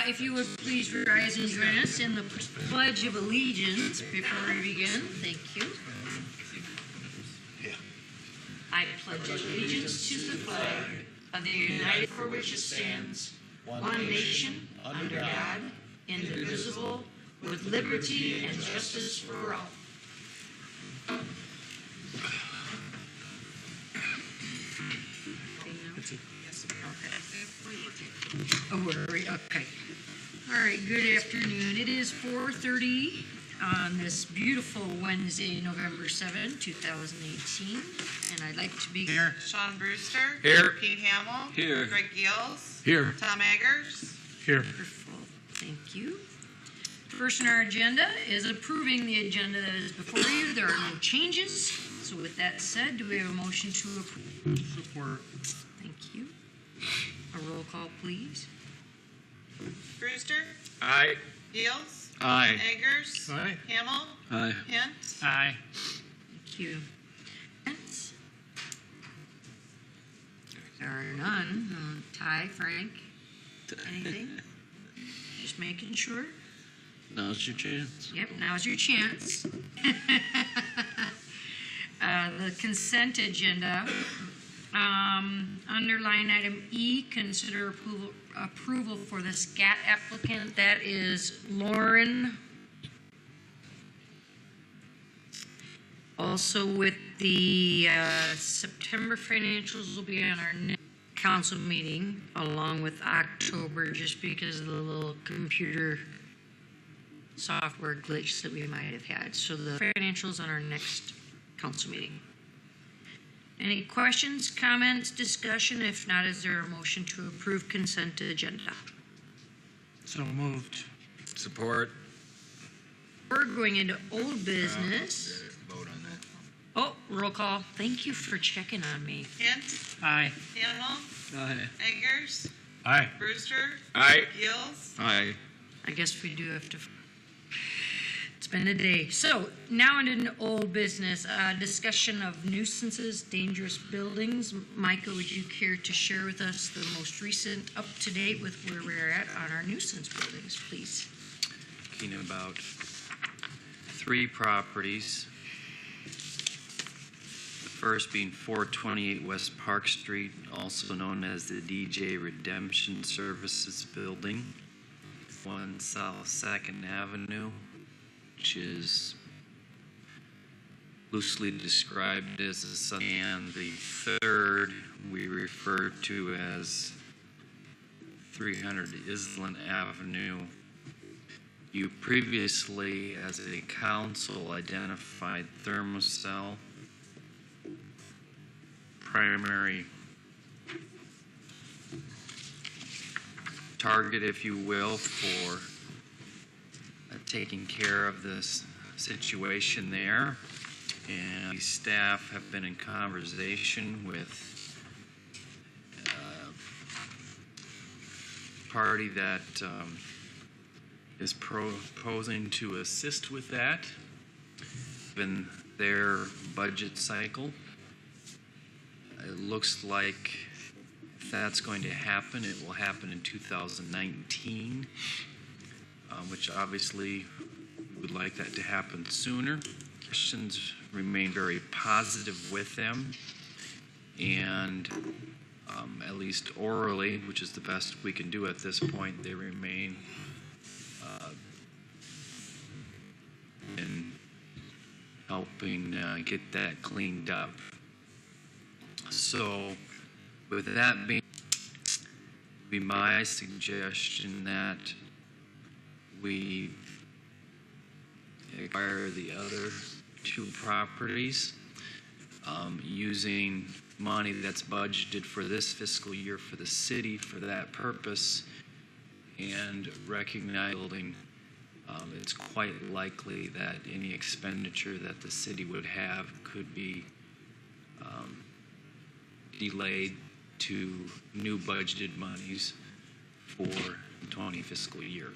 If you would please rise and join us in the Pledge of Allegiance before we begin. Thank you. I pledge allegiance to the flag of the United for which it stands, one nation, under God, indivisible, with liberty and justice for all. Oh, okay. All right, good afternoon. It is 4:30 on this beautiful Wednesday, November 7, 2018. And I'd like to be here. Sean Brewster. Here. Pete Hamill. Here. Greg Gills. Here. Tom Eggers. Here. Wonderful. Thank you. First on our agenda is approving the agenda that is before you. There are no changes. So with that said, do we have a motion to approve? Support. Thank you. A roll call, please. Brewster. Aye. Gills. Aye. Eggers. Aye. Hamill. Aye. Hint. Aye. Thank you. There are none. Ty, Frank, anything? Just making sure. Now's your chance. Yep, now's your chance. The consent agenda. Under line item E, consider approval for the SCAT applicant. That is Lauren. Also with the September financials will be on our next council meeting along with October, just because of the little computer software glitch that we might have had. So the financials on our next council meeting. Any questions, comments, discussion? If not, is there a motion to approve consent agenda? So moved. Support. We're going into old business. Vote on that. Oh, roll call. Thank you for checking on me. Hint. Aye. Hamill. Aye. Eggers. Aye. Brewster. Aye. Gills. Aye. I guess we do have to. It's been a day. So now into old business. Discussion of nuisances, dangerous buildings. Micah, would you care to share with us the most recent up-to-date with where we're at on our nuisance buildings, please? Talking about 3 properties. The first being 428 West Park Street, also known as the DJ Redemption Services Building. 1 South 2nd Avenue, which is loosely described as the sun, and the third we refer to as 300 Island Avenue. You previously, as a council, identified Thermocell, primary target, if you will, for taking care of this situation there. And the staff have been in conversation with a party that is proposing to assist with that in their budget cycle. It looks like if that's going to happen, it will happen in 2019, which obviously we would like that to happen sooner. Christians remain very positive with them, and at least orally, which is the best we can do at this point, they remain in helping get that cleaned up. So with that being, be my suggestion that we acquire the other 2 properties using money that's budgeted for this fiscal year for the city for that purpose, and recognizing it's quite likely that any expenditure that the city would have could be delayed to new budgeted monies for the 20 fiscal year.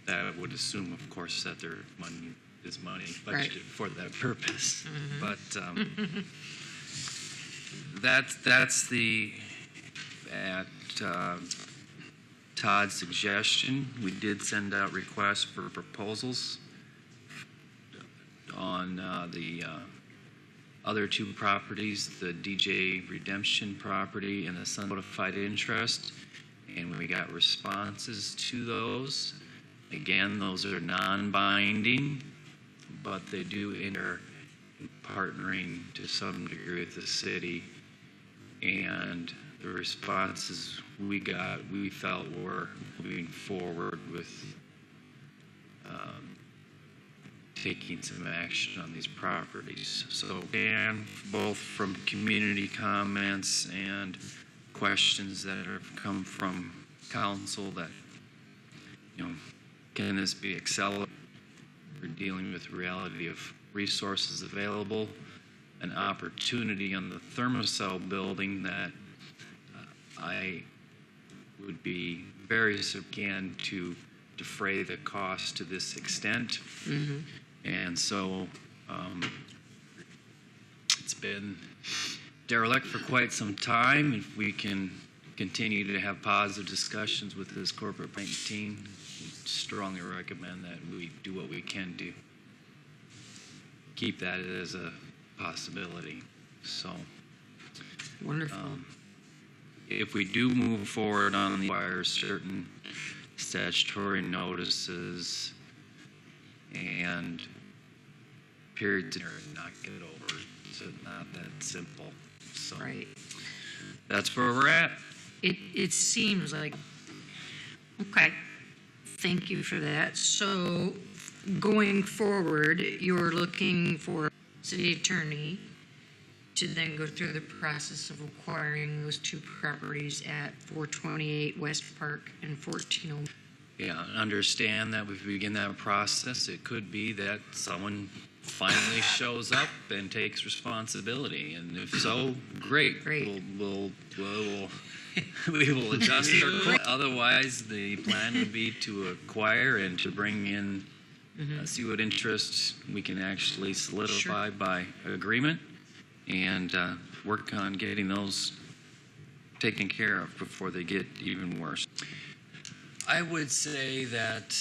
That would assume, of course, that their money is money budgeted Right. for that purpose. Mm-hmm. But that's the at Todd's suggestion, we did send out requests for proposals on the other two properties, the DJ Redemption property and the Sun Notified Interest, and we got responses to those. Again, those are non-binding, but they do enter partnering to some degree with the city, and the responses we got, we felt were moving forward with taking some action on these properties. So, and both from community comments and questions that have come from council that, can this be accelerated? We're dealing with the reality of resources available, an opportunity on the Thermocell building that I would be very again to defray the cost to this extent. Mm-hmm. And so it's been derelict for quite some time. If we can continue to have positive discussions with this corporate bank team, we strongly recommend that we do what we can to keep that as a possibility. So Wonderful. if we do move forward on the wire, certain statutory notices and periods are not get over. It's not that simple. So Right. that's where we're at. It seems like, okay, thank you for that. So going forward, you're looking for city attorney to then go through the process of acquiring those two properties at 428 West Park and 1401. Yeah, understand that if we begin that process, it could be that someone finally shows up and takes responsibility, and if so, great. Great. We'll we will adjust our course. Otherwise, the plan would be to acquire and to bring in, see what interests we can actually solidify by agreement, and work on getting those taken care of before they get even worse. I would say that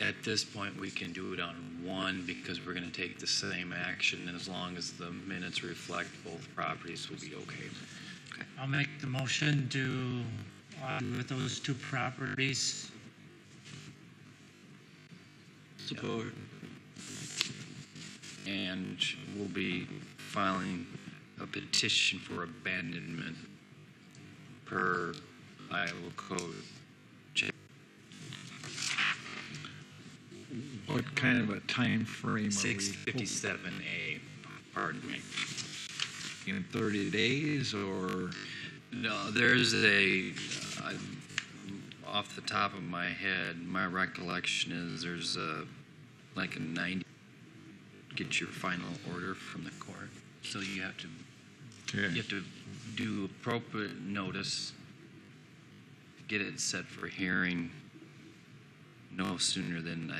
at this point we can do it on one because we're going to take the same action, and as long as the minutes reflect both properties, will be okay. I'll make the motion to with those two properties. Support. And we'll be filing a petition for abandonment per Iowa Code. What kind of a time frame are we? 657A, pardon me. In 30 days or? No, there's off the top of my head, my recollection is there's like a 90, get your final order from the court. So you have to do appropriate notice, get it set for hearing no sooner than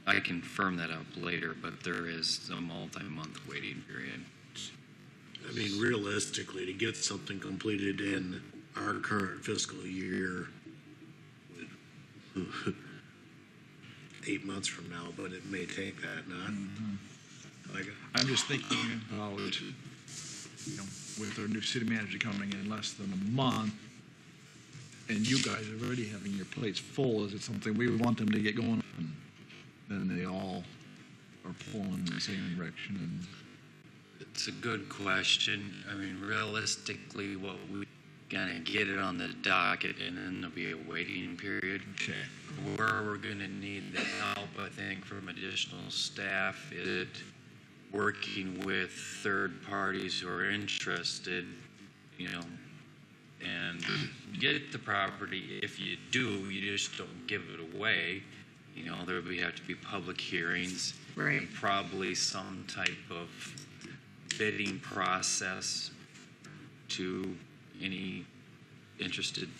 I confirm that up later, but there is a multi-month waiting period. I mean, realistically, to get something completed in our current fiscal year, 8 months from now, but it may take that, not? Like, I'm just thinking about, with our new city manager coming in less than a month, and you guys are already having your plates full, is it something we want them to get going on? Then they all are pulling in the same direction. And It's a good question. I mean, realistically, what we gotta get it on the docket, and then there'll be a waiting period. okay. Where we're gonna need the help, I think, from additional staff is working with third parties who are interested, and get the property. If you do, you just don't give it away. There would have to be public hearings. Right. And probably some type of bidding process to any interested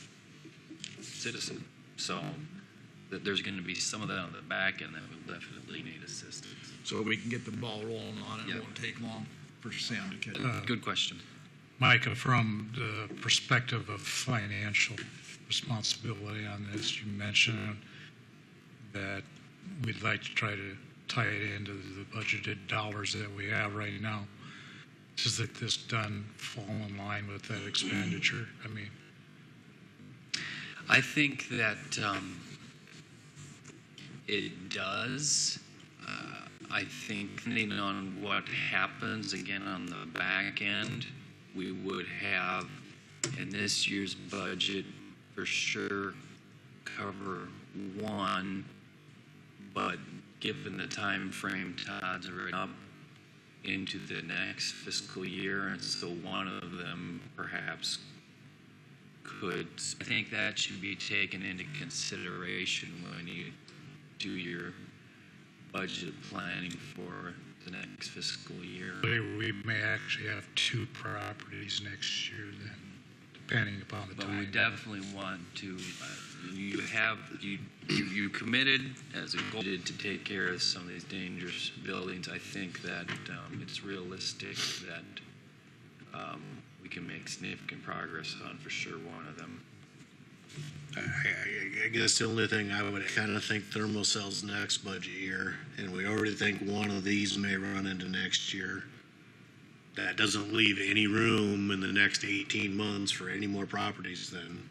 citizen. So that there's going to be some of that on the back end that will definitely need assistance. So we can get the ball rolling on it. Yep. It won't take long for Sam to catch up. Good question. Micah, from the perspective of financial responsibility on this, you mentioned that we'd like to try to tie it into the budgeted dollars that we have right now. Does that this done fall in line with that expenditure? I mean, I think that it does. I think depending on what happens again on the back end, we would have in this year's budget for sure cover one, but given the time frame Todd's already up into the next fiscal year, and so one of them perhaps could. I think that should be taken into consideration when you do your budget planning for the next fiscal year. we may actually have two properties next year then, depending upon the But time. we definitely want to, you committed as a goal to take care of some of these dangerous buildings. I think that it's realistic that we can make significant progress on for sure one of them. I guess the only thing I would kind of think thermocells next budget year, and we already think one of these may run into next year. That doesn't leave any room in the next 18 months for any more properties then.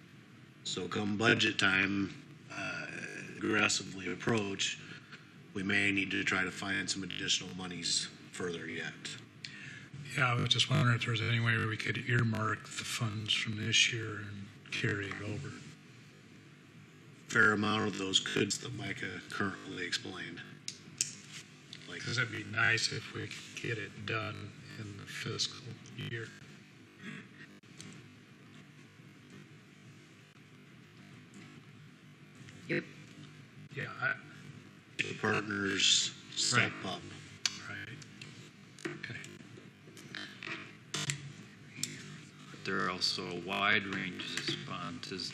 So come budget time, aggressively approach, we may need to try to find some additional monies further yet. Yeah, I was just wondering if there's any way we could earmark the funds from this year and carry it over. Fair amount of those could, that Micah currently explained. Like, Because it'd be nice if we could get it done in the fiscal year. Yep. Yeah, the partners step up. right. Okay. But there are also a wide range of responses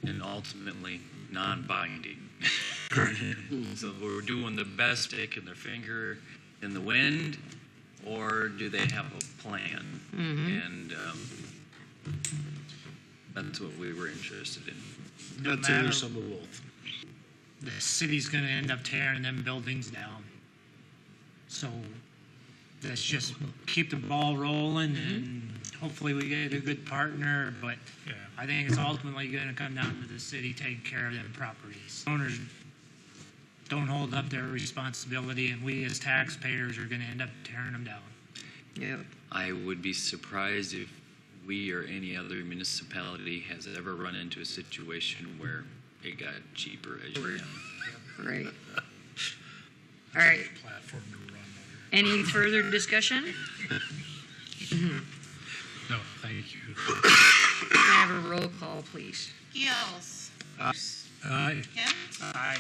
and ultimately non-binding. So we're doing the best sticking their finger in the wind, or do they have a plan? And that's what we were interested in. No That's matter, either some of both. the city's gonna end up tearing them buildings down. So let's just keep the ball rolling and hopefully we get a good partner, but Yeah. I think it's ultimately gonna come down to the city taking care of them properties. Owners don't hold up their responsibility and we as taxpayers are gonna end up tearing them down. Yep. I would be surprised if we or any other municipality has ever run into a situation where it got cheaper as you know. Right. All right. Platform to run over. Any further discussion? No, thank you. Can I have a roll call, please? Gills. Aye. Kent. Aye.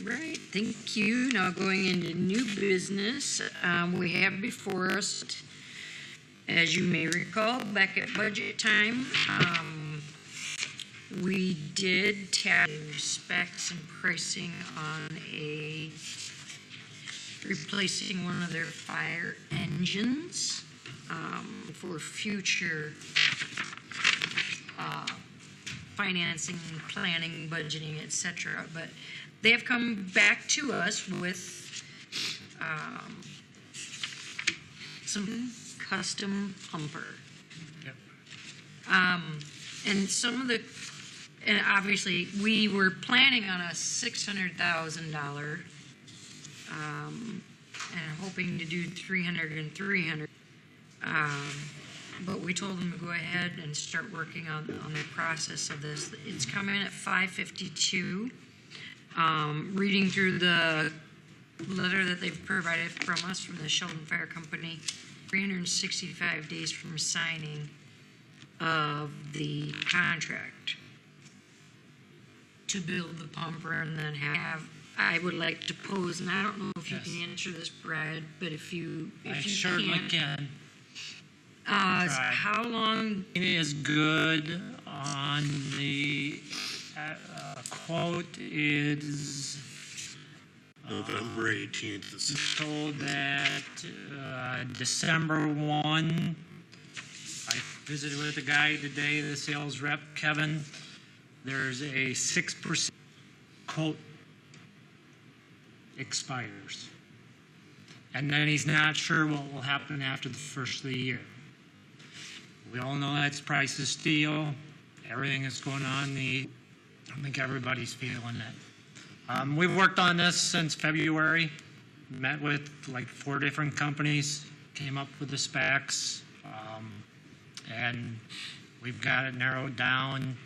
Right, thank you. Now going into new business, we have before us, as you may recall, back at budget time, we did tap specs and pricing on replacing one of their fire engines for future financing, planning, budgeting, etc. But they have come back to us with some custom pumper. Yep. And some of the, and obviously, we were planning on a $600,000 and hoping to do 300 and 300. But we told them to go ahead and start working on the process of this. It's come in at 552. Reading through the letter that they've provided from us from the Sheldon Fire Company, 365 days from signing of the contract to build the pumper and then I would like to pose, and I don't know if you Yes. can answer this, Brad, but if you I certainly can. how long? It is good on the quote is November 18th. Told that December 1, I visited with the guy today, the sales rep, Kevin. There's a 6% quote expires. And then he's not sure what will happen after the first of the year. We all know that's price of steel. Everything that's going on, I think everybody's feeling it. We've worked on this since February, met with like 4 different companies, came up with the specs, and we've got it narrowed down.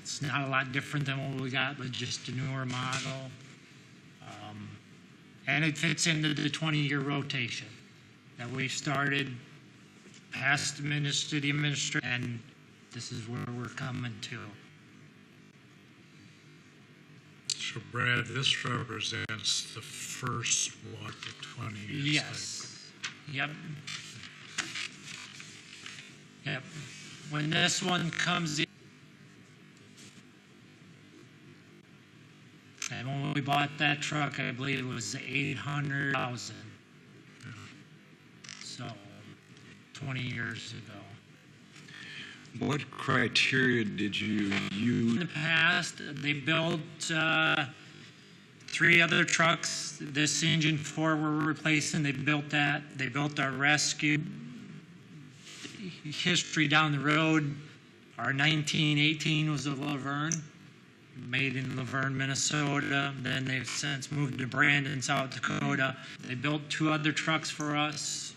It's not a lot different than what we got, but just a newer model. And it fits into the 20-year rotation that we've started past the city administration, and this is where we're coming to. So Brad, this represents the first, the 20 years? Yes. Yep. Yep. When this one comes in, and when we bought that truck, I believe it was 800,000. So, 20 years ago. What criteria did you use? In the past, they built 3 other trucks. This engine 4 we're replacing, they built that. They built our rescue. History down the road, our 1918 was a Laverne, made in Laverne, Minnesota. Then they've since moved to Brandon, South Dakota. They built 2 other trucks for us.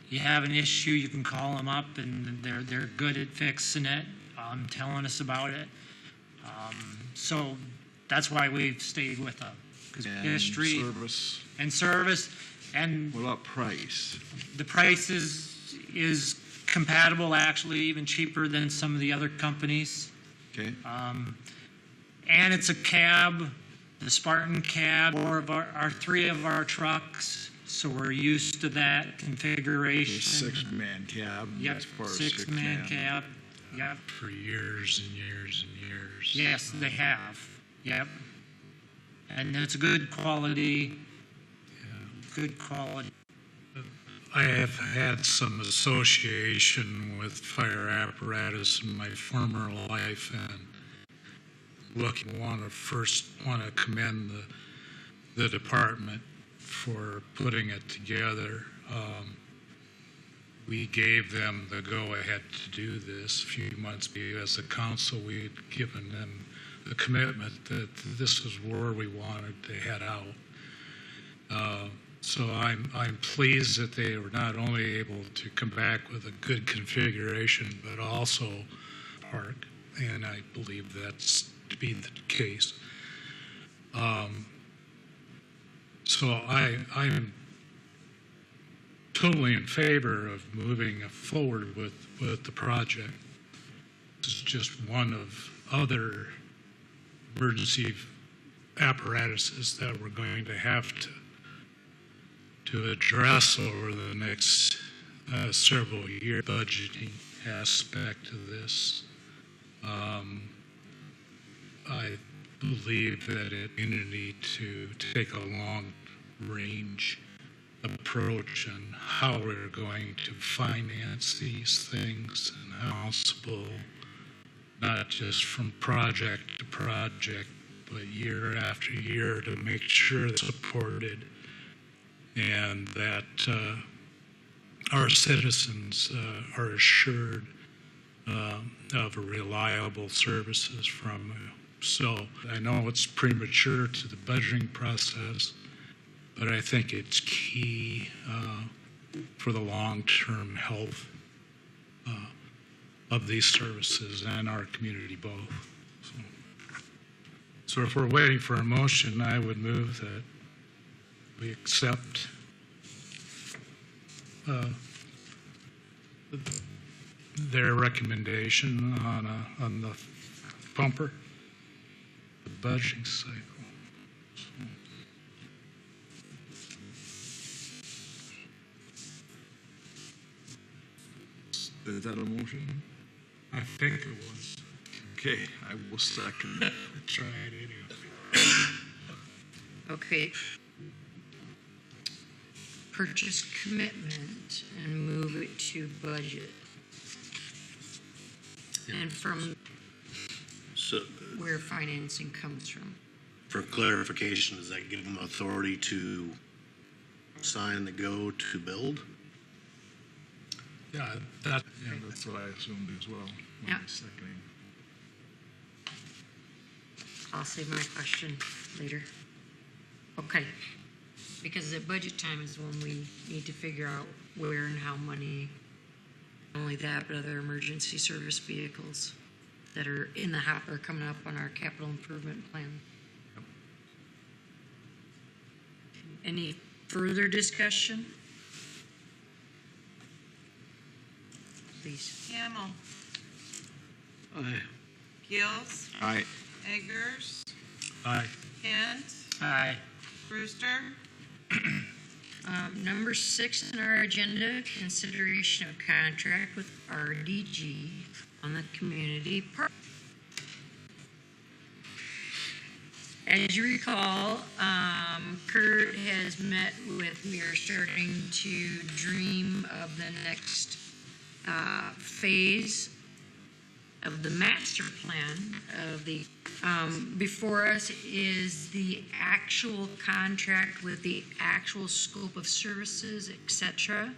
You have an issue, you can call them up, and they're good at fixing it, telling us about it. So that's why we've stayed with them. Because history and service, and what about price? the price is compatible, actually even cheaper than some of the other companies. Okay. And it's a cab, the Spartan cab, 3 of our trucks. So we're used to that configuration. 6-man cab. Yep, as far as 6-man cab. Yep. For years and years and years. Yes, they have. Yep. And it's good quality. Good quality. I have had some association with fire apparatus in my former life, and want to commend the department for putting it together. We gave them the go-ahead to do this a few months ago. As a council, we had given them the commitment that this is where we wanted to head out. So I'm pleased that they were not only able to come back with a good configuration, but also park, and I believe that's to be the case. So I'm totally in favor of moving forward with the project. This is just one of other emergency apparatuses that we're going to have to address over the next several year budgeting aspect of this. I believe that we need to take a long-range approach on how we're going to finance these things and how possible, not just from project to project, but year after year, to make sure it's supported and that our citizens are assured of reliable services from you. So I know it's premature to the budgeting process, but I think it's key for the long-term health of these services and our community both. So if we're waiting for a motion, I would move that we accept their recommendation on the bumper, the budgeting cycle. Is that a motion? I think it was. Okay, I will second that. Try it anyway. Okay. Purchase commitment and move it to budget. And from So where financing comes from. for clarification, does that give them authority to sign the go to build? Yeah, that, Yeah, that's what I assumed as well. when Yeah. I was seconding. I'll save my question later. Okay. Because at budget time is when we need to figure out where and how money, not only that, but other emergency service vehicles that are in the hopper coming up on our capital improvement plan. Any further discussion? Please. Hamel, Aye. Gills, Aye. Eggers, aye. Kent, Aye. Brewster, Number 6 on our agenda, consideration of contract with RDG on the community park. As you recall, Kurt has met with, we are starting to dream of the next phase of the master plan of the, before us is the actual contract with the actual scope of services, et cetera.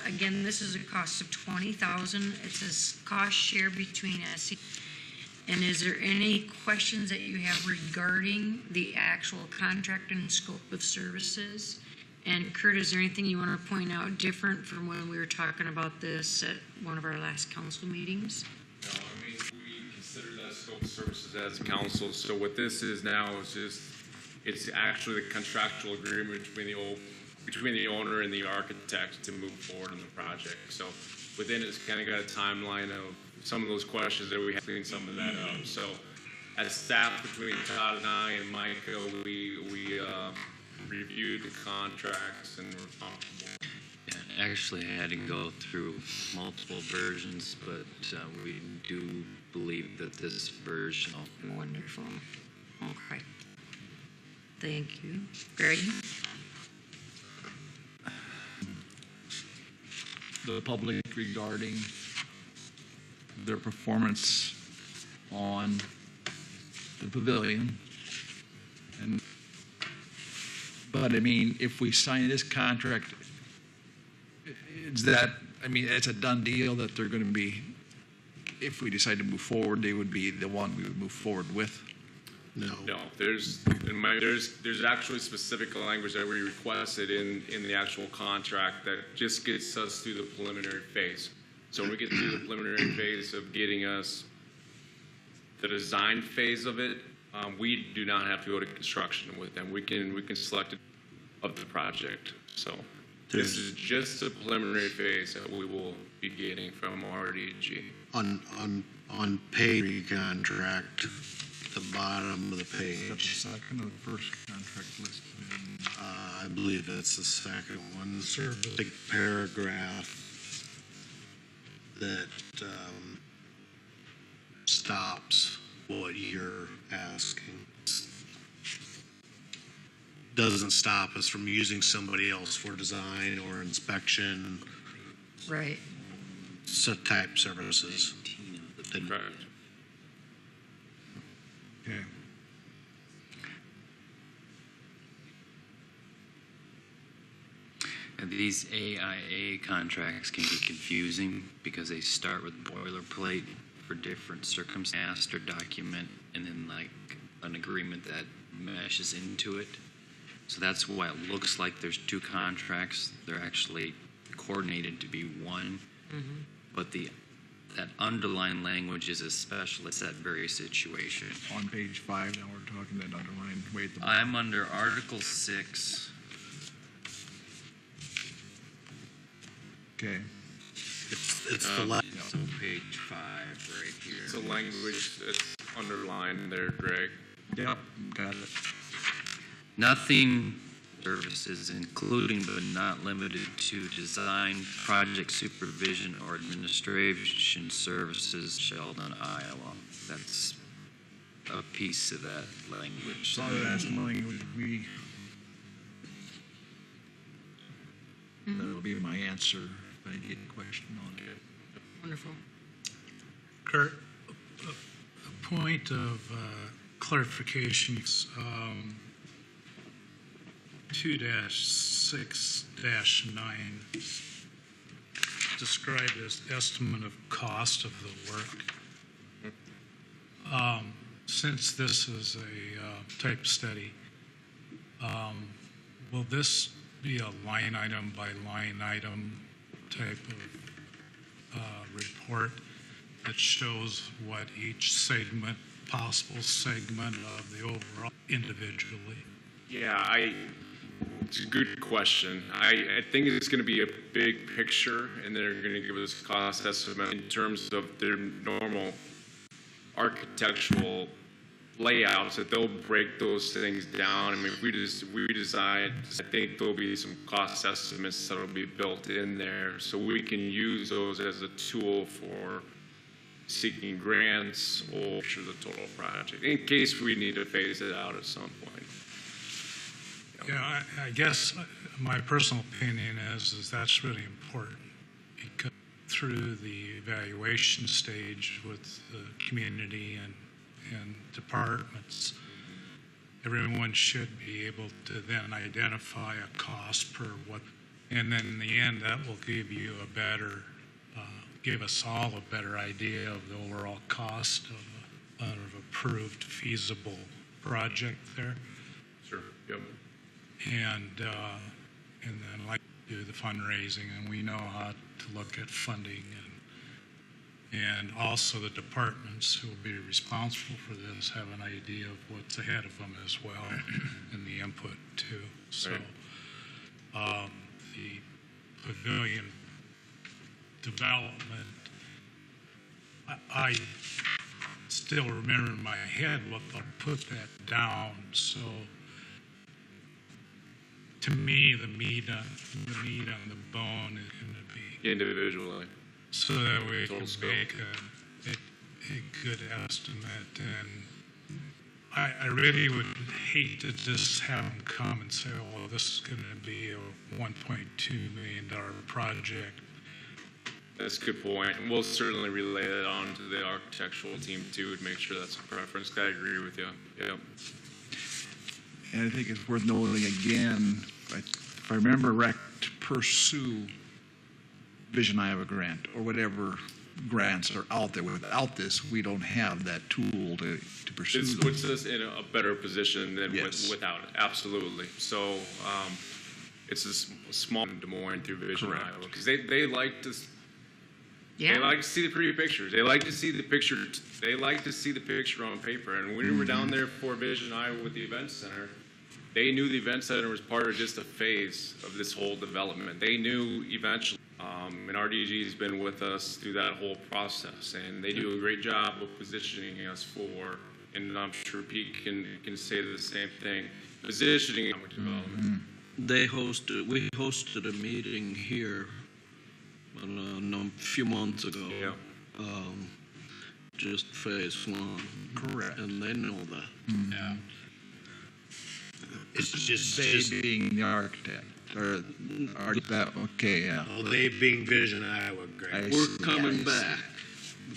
Again, this is a cost of $20,000. It's a cost share between SE. And is there any questions that you have regarding the actual contract and scope of services? And Kurt, is there anything you want to point out different from when we were talking about this at one of our last council meetings? No, I mean, we consider that scope of services as a council, so what this is now is just, it's actually the contractual agreement between the owner and the architect to move forward on the project. So within it's kind of got a timeline of some of those questions that we have cleaned some of that up. So as staff between Todd and I and Micah, we reviewed the contracts and were comfortable. Yeah, actually, I had to go through multiple versions, but we do believe that this version. Wonderful. Okay. Thank you. Greg? The public regarding their performance on the pavilion. But I mean, if we sign this contract, is that, I mean, it's a done deal that they're going to be, if we decide to move forward, they would be the one we would move forward with? No. No, there's actually specific language that we requested in the actual contract that just gets us through the preliminary phase. So when we get through the preliminary phase of getting us the design phase of it, we do not have to go to construction with them. We can select it of the project. So this is just a preliminary phase that we will be getting from RDG. On pay contract, the bottom of the Is that the page, second or the first contract listed? I believe that's the second one. Big paragraph that stops what you're asking. Doesn't stop us from using somebody else for design or inspection, Right. type services. Correct. Okay. And these AIA contracts can be confusing because they start with boilerplate for different circumstance or document, and then like an agreement that meshes into it. So that's why it looks like there's two contracts. They're actually coordinated to be one, but that underlying language is especially it's that very situation. On page 5, now we're talking that underlined way at the bottom. I'm under Article 6. Okay. It's the last. So page 5 right here. It's a language that's underlined there, Greg. Yep, got it. Nothing services, including but not limited to design, project supervision, or administration services, Sheldon, Iowa. That's a piece of that language. So that's language that'll be my answer if I get a question on it. Wonderful. Kurt, a point of clarification, 2-6-9 described as estimate of cost of the work. Since this is a type study, will this be a line item by line item type of report that shows what each segment, possible segment of the overall individually? Yeah, it's a good question. I think it's going to be a big picture, and they're going to give us a cost estimate in terms of their normal architectural layouts, that they'll break those things down. I mean, if we decide, I think there'll be some cost estimates that'll be built in there, so we can use those as a tool for seeking grants or the total project, in case we need to phase it out at some point. Yeah, I guess my personal opinion is that's really important, because through the evaluation stage with the community and departments, everyone should be able to then identify a cost per what, and then in the end that will give you a better, give us all a better idea of the overall cost of an approved feasible project there. Sure. Yep. And then like do the fundraising, and we know how to look at funding, and also the departments who will be responsible for this have an idea of what's ahead of them as well, and the input too. So the pavilion development, I still remember in my head what they'll put that down. So to me, the meat on the bone is going to be Individually. so that we can Total scope. make a good estimate. And I really would hate to just have them come and say, oh, well, this is going to be a $1.2 million project. That's a good point. And we'll certainly relay it on to the architectural team too, to make sure that's a preference. I agree with you. Yep. And I think it's worth noting again, if I remember right, to pursue Vision Iowa grant or whatever grants are out there. Without this, we don't have that tool to pursue This them. puts us in a better position than Yes. without it. Absolutely. So it's a small in Des Moines through Vision Correct. Iowa, because they like to. Yeah. They like to see the pretty pictures. They like to see the picture. They like to see the picture on paper. And when we were down there for Vision Iowa with the event center, they knew the event center was part of just a phase of this whole development. They knew eventually, and RDG has been with us through that whole process, and they do a great job of positioning us for, and I'm sure Pete can say the same thing, positioning economic development. We hosted a meeting here a few months ago. Yeah. Just phase one. Correct. And they know that. Yeah. It's just They being the architect, or that, okay, yeah. oh, they being Vision Iowa grant. I We're see, coming I see. back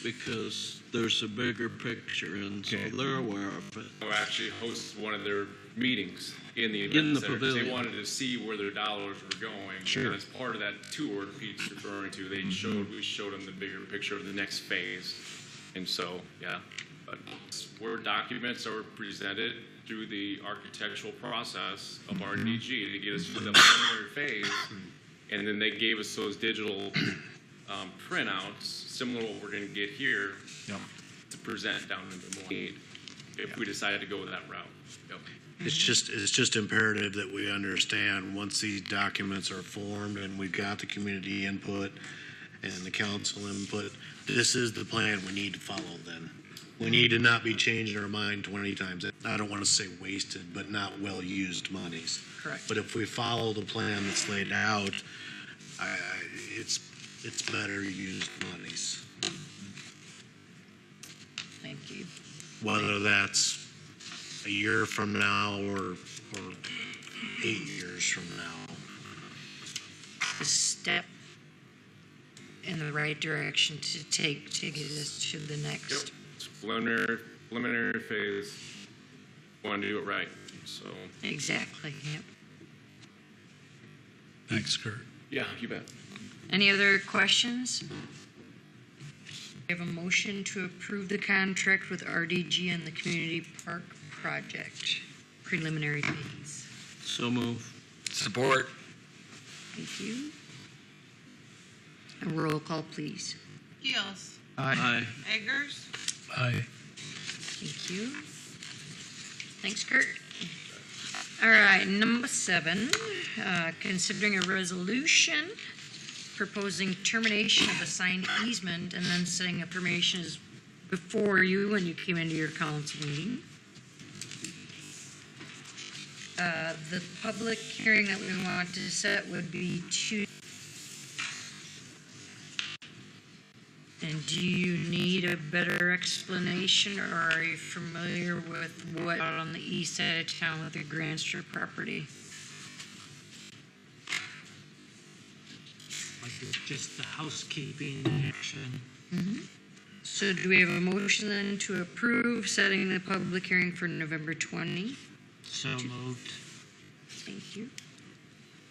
because there's a bigger picture, and so Okay. they're aware of it. We actually hosted one of their meetings in the In event the center, 'cause they pavilion. wanted to see where their dollars were going. Sure. And as part of that tour Pete's referring to, we showed them the bigger picture of the next phase. And so, yeah, but where documents are presented through the architectural process of RDG to get us to the preliminary phase, and then they gave us those digital printouts, similar to what we're going to get here, Yep. to present down in Des Moines if we decided to go that route. Yep. It's just imperative that we understand once these documents are formed and we've got the community input and the council input, this is the plan we need to follow then. We need to not be changing our mind 20 times. I don't want to say wasted, but not well-used monies. Correct. But if we follow the plan that's laid out, it's better used monies. Thank you. Whether that's a year from now or 8 years from now. A step in the right direction to take to get us to the next. It's preliminary phase. Want to do it right, so. Exactly, yep. Thanks, Kurt. Yeah, you bet. Any other questions? We have a motion to approve the contract with RDG and the Community Park Project, preliminary phase. So move. Support. Thank you. A roll call, please. Gills. Aye. Eggers. Aye. Thank you. Thanks, Kurt. All right, number 7, considering a resolution proposing termination of a signed easement and then setting up terminations before you when you came into your council meeting. The public hearing that we want to set would be And do you need a better explanation, or are you familiar with what out on the east side of town with the Grandster property? Like it's just the housekeeping action. So do we have a motion then to approve setting the public hearing for November 20? So moved. Thank you.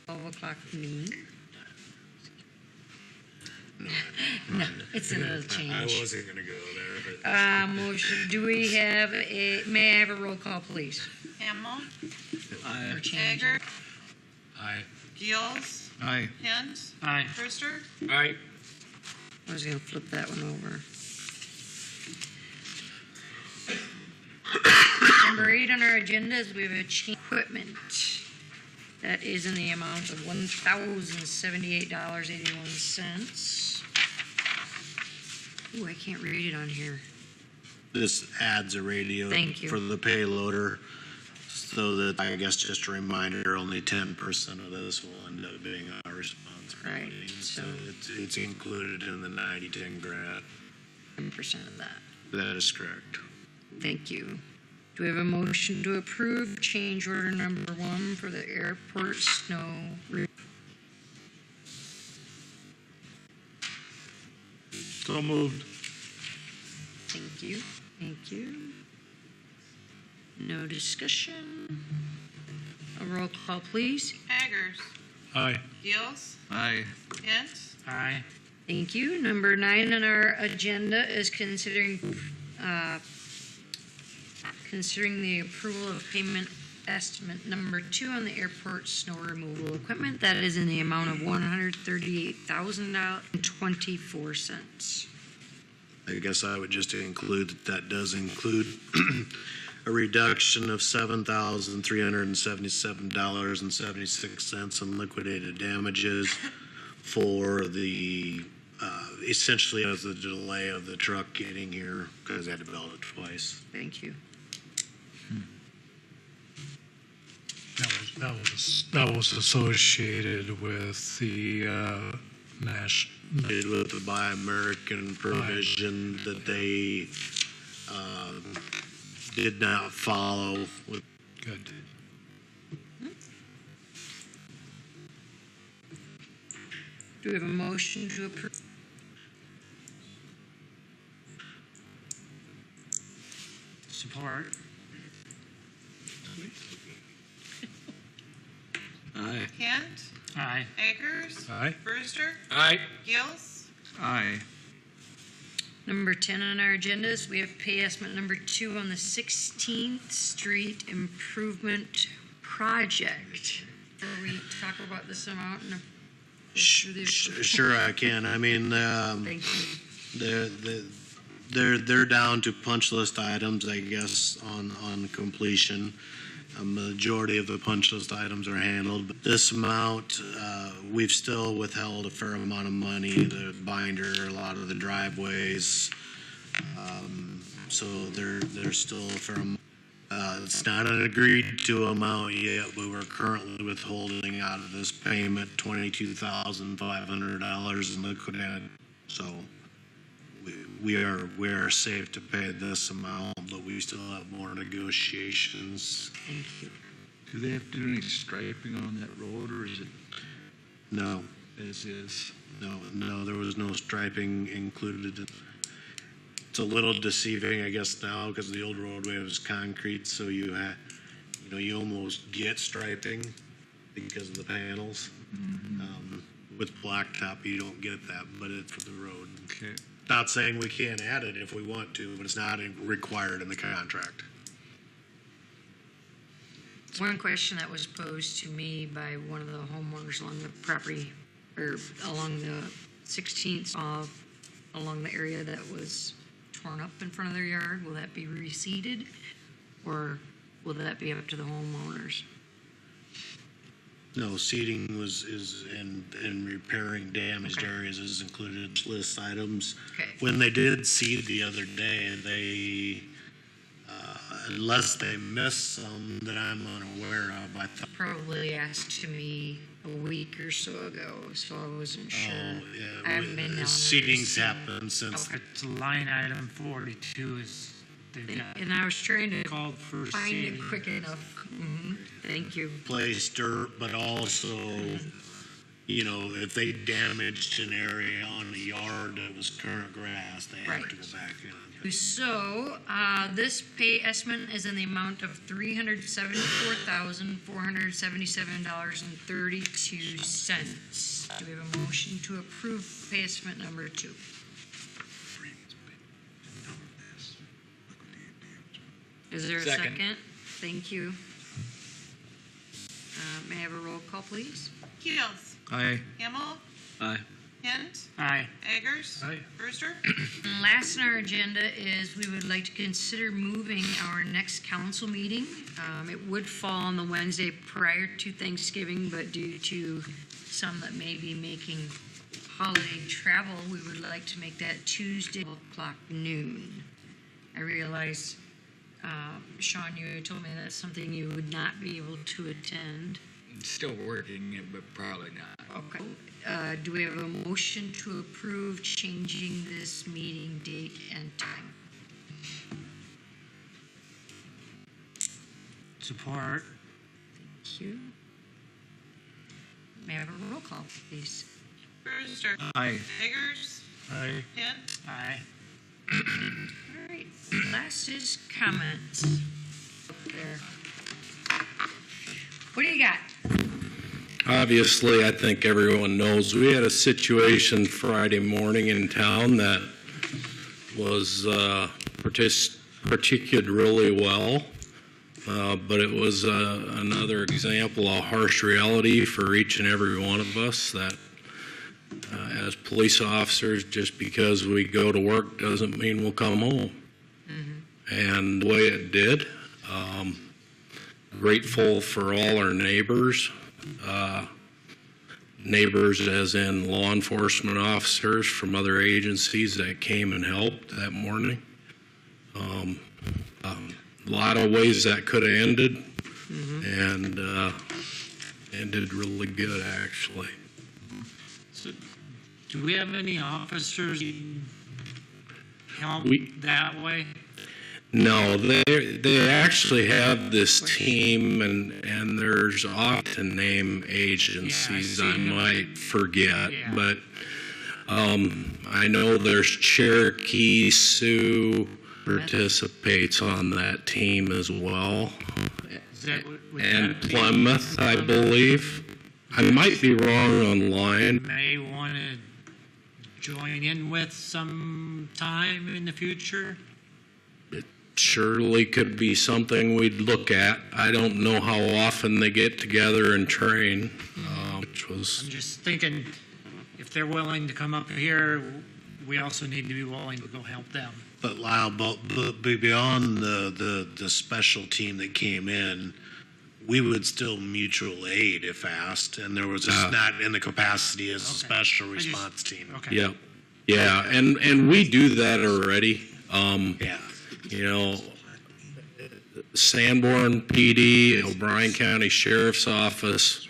12 o'clock noon. No, it's a little I change. wasn't going to go there, but Motion, do we have may I have a roll call, please? Hamel. Aye. Or change? Egger. Aye. Gills. Aye. Hint. Aye. Brewster. Aye. I was gonna flip that one over. Number 8 on our agenda is we have a change equipment. That is in the amount of $1,078.81. Ooh, I can't read it on here. this adds a radio Thank you. for the payloader. So that, I guess, just a reminder, only 10% of this will end up being our responsibility. Right, So so- it's included in the 90-10 grant. 10% of that. That is correct. Thank you. Do we have a motion to approve change order number 1 for the airport snow? So moved. Thank you. Thank you. No discussion. A roll call, please. Eggers. Aye. Gills. Aye. Hint. Aye. Thank you. Number 9 on our agenda is considering the approval of payment estimate number 2 on the airport snow removal equipment. That is in the amount of $138,000.24. I guess I would just include that does include a reduction of $7,377.76 in liquidated damages for the, essentially as the delay of the truck getting here because they had to build it twice. Thank you. That was associated with the Did with the Buy American provision that they did not follow with. Good. Do we have a motion to approve? Support. Aye. Hint. Aye. Eggers. Aye. Brewster. Aye. Gills. Aye. Number 10 on our agenda is we have pay estimate number 2 on the 16th Street Improvement Project. Will we talk about this amount and Sure, I can. I mean, Thank you. they're down to punch list items, I guess, on completion. A majority of the punch list items are handled. But this amount, we've still withheld a fair amount of money, the binder, a lot of the driveways. So there's still a fair amount. It's not an agreed to amount yet, but we're currently withholding out of this payment $22,500 in liquidated. So we are safe to pay this amount, but we still have more negotiations. Thank you. Do they have to do any striping on that road, or is it No, as is? no, there was no striping included. It's a little deceiving, I guess, now because the old roadway was concrete, so you almost get striping because of the panels. With blacktop, you don't get that, but it's for the road. Okay. Not saying we can't add it if we want to, but it's not required in the contract. One question that was posed to me by one of the homeowners along the property, or along the 16th along the area that was torn up in front of their yard, will that be reseeded, or will that be up to the homeowners? No, seeding and repairing damaged Okay. areas is included list items. Okay. When they did seed the other day, they, unless they missed some that I'm unaware of, I thought, Probably asked to me a week or so ago, so I wasn't sure. I yeah, haven't been down there to seeding's see. happened since Okay. It's line item 42 is, they've got And I was trying to called for find it seeding. quick enough. Thank you. place dirt, but also, if they damaged an area on the yard that was current grass, they have Right. to go back in. So, this pay estimate is in the amount of $374,477.32. Do we have a motion to approve pay estimate number 2? Is there a second? Thank you. May I have a roll call, please? Kels. Aye. Hamel. Aye. Hint. Aye. Eggers. Aye. Brewster. And last on our agenda is we would like to consider moving our next council meeting. It would fall on the Wednesday prior to Thanksgiving, but due to some that may be making holiday travel, we would like to make that Tuesday, 12 o'clock noon. I realize, Sean, you told me that's something you would not be able to attend. Still working it, but probably not. Okay. Do we have a motion to approve changing this meeting date and time? Support. Thank you. May I have a roll call, please? Brewster. Aye. Eggers. Aye. Hint. Aye. All right, last is comments. There. What do you got? Obviously, I think everyone knows we had a situation Friday morning in town that was particularly really well, but it was another example of harsh reality for each and every one of us that as police officers, just because we go to work doesn't mean we'll come home. And the way it did, grateful for all our neighbors, neighbors as in law enforcement officers from other agencies that came and helped that morning. A lot of ways that could have ended, and ended really good, actually. So, do we have any officers help We- that way? No, they actually have this team, and there's often name agencies I might forget, Yeah. but I know there's Cherokee, Sioux participates on that team as well, Is that, would and that be- Plymouth, I believe. I might be wrong on line. May want to join in with some time in the future? Surely could be something we'd look at. I don't know how often they get together and train, which was I'm just thinking, if they're willing to come up here, we also need to be willing to go help them. But Lyle, but beyond the special team that came in, we would still mutual aid if asked, and there was just not in the capacity as a special response team. Okay. Yep. Yeah, and we do that already. Yeah. You know, Sanborn PD, O'Brien County Sheriff's Office,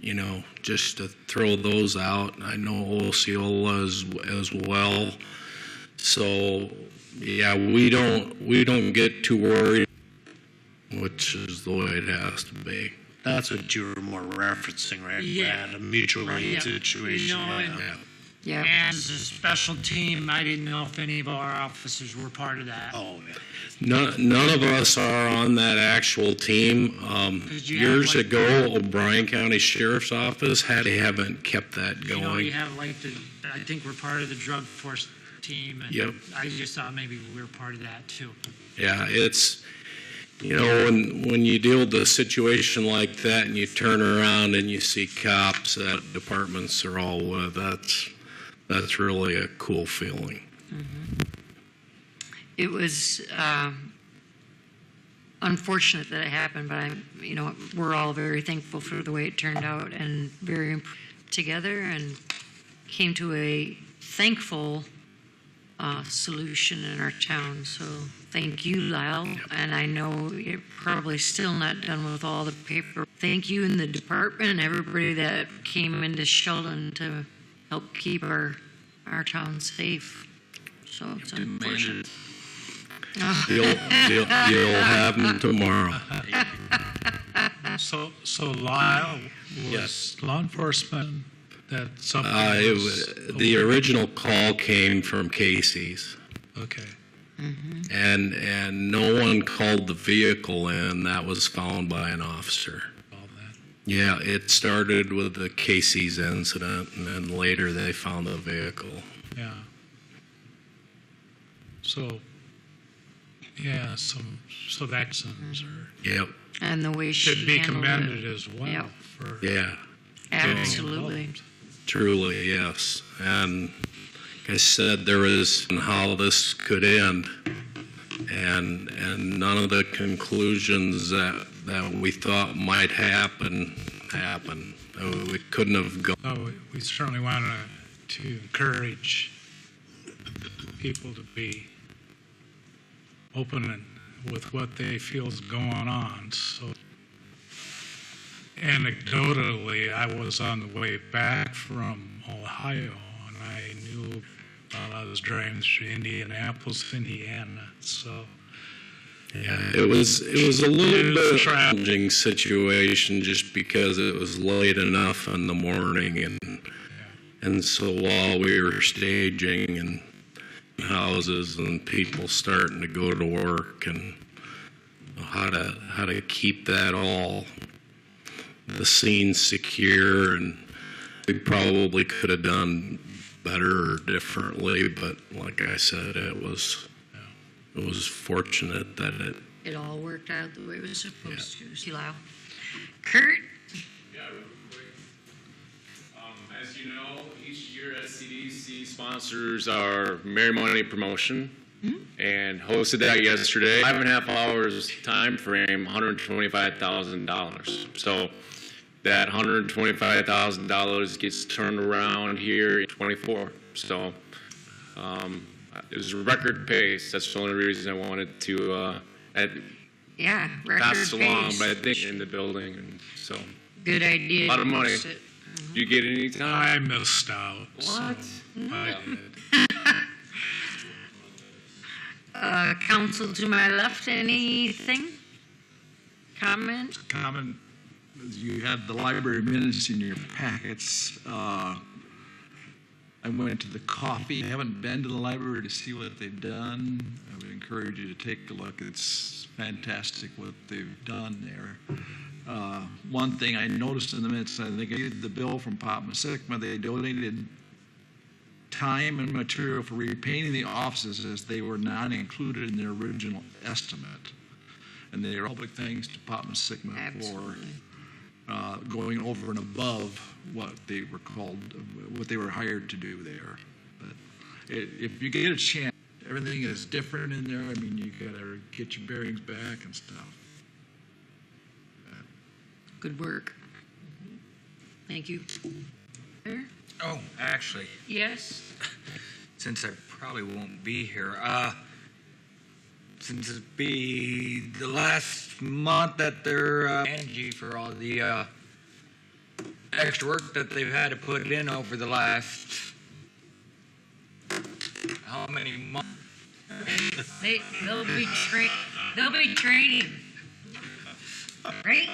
you know, just to throw those out. I know Osceola as well. So, yeah, we don't get too worried, which is the way it has to be. That's what you were more referencing, right? Yeah. Brad? A mutual aid Yeah. situation. You know, yeah. Yeah. And as a special team, I didn't know if any of our officers were part of that. Oh, yeah. None of us are on that actual team. you have, Years like- ago, O'Brien County Sheriff's Office they haven't kept that You know, going. you have like I think we're part of the drug force team, and Yep. I just thought maybe we were part of that too. Yeah, it's, you know, when you deal with a situation like that and you turn around and you see cops that departments are all with, that's really a cool feeling. It was unfortunate that it happened, but we're all very thankful for the way it turned out and very together and came to a thankful solution in our town. So thank you, Lyle. And I know you're probably still not done with all the paper. Thank you and the department and everybody that came into Sheldon to help keep our town safe. So it's unfortunate. You'll have them tomorrow. So Lyle, was law enforcement that something was The original call came from Casey's, okay. and no one called the vehicle in. That was found by an officer. All that. Yeah, it started with the Casey's incident, and then later they found the vehicle. Yeah. So, yeah, so vaccines Yep. And the way she should be handled commended it. as well Yep. for Yeah. Absolutely. involved. Truly, yes. And like I said, there was how this could end, and none of the conclusions that we thought might happen happened. We couldn't have gone. So we certainly want to encourage people to be open and with what they feel is going on. So anecdotally, I was on the way back from Ohio, and I knew I was driving through Indianapolis, Indiana. So Yeah, it was a little bit of a challenging situation just because it was late enough in the morning, and so while we were staging and houses and people starting to go to work, and how to keep that all the scene secure, and we probably could have done better or differently, but like I said, it was fortunate that It all worked out the way it was supposed to. See, Lyle. Kurt? Yeah, real quick. As you know, each year SCDC sponsors our Merry Money promotion and hosted that yesterday. 5.5 hours time frame, $125,000. So that $125,000 gets turned around here in 24. So it was a record pace. That's the only reason I wanted to Yeah, record pass along, pace. but I think in the building, and so Good idea. a lot of money. Post it. You get any time? I missed out. What? So I did. Council to my left, anything? Comment? Comment, you had the library minutes in your packets. I went to the coffee. I haven't been to the library to see what they've done. I would encourage you to take a look. It's fantastic what they've done there. One thing I noticed in the minutes, I think I did the bill from Pop Sigma, they donated time and material for repainting the offices as they were not included in their original estimate. And they are public thanks to Pop Sigma for going over and above what they were what they were hired to do there. But if you get a chance, everything is different in there. I mean, you got to get your bearings back and stuff. good work. Thank you. Mayor? Oh, actually, Yes? since I probably won't be here, since it be the last month that they're Angie for all the extra work that they've had to put in over the last how many months? They'll be training. Right?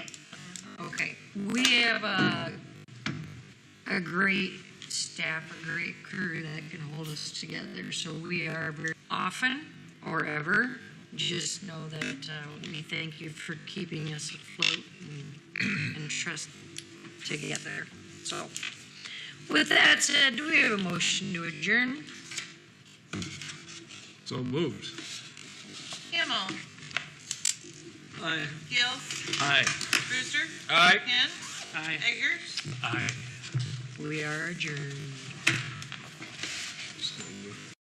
Okay. We have a great staff, a great crew that can hold us together. So we are very often or ever. Just know that we thank you for keeping us afloat and trust together. So, with that said, do we have a motion to adjourn? So moved. Hamel. Aye. Gills. Aye. Brewster. Aye. Hint. Aye. Eggers. Aye. We are adjourned.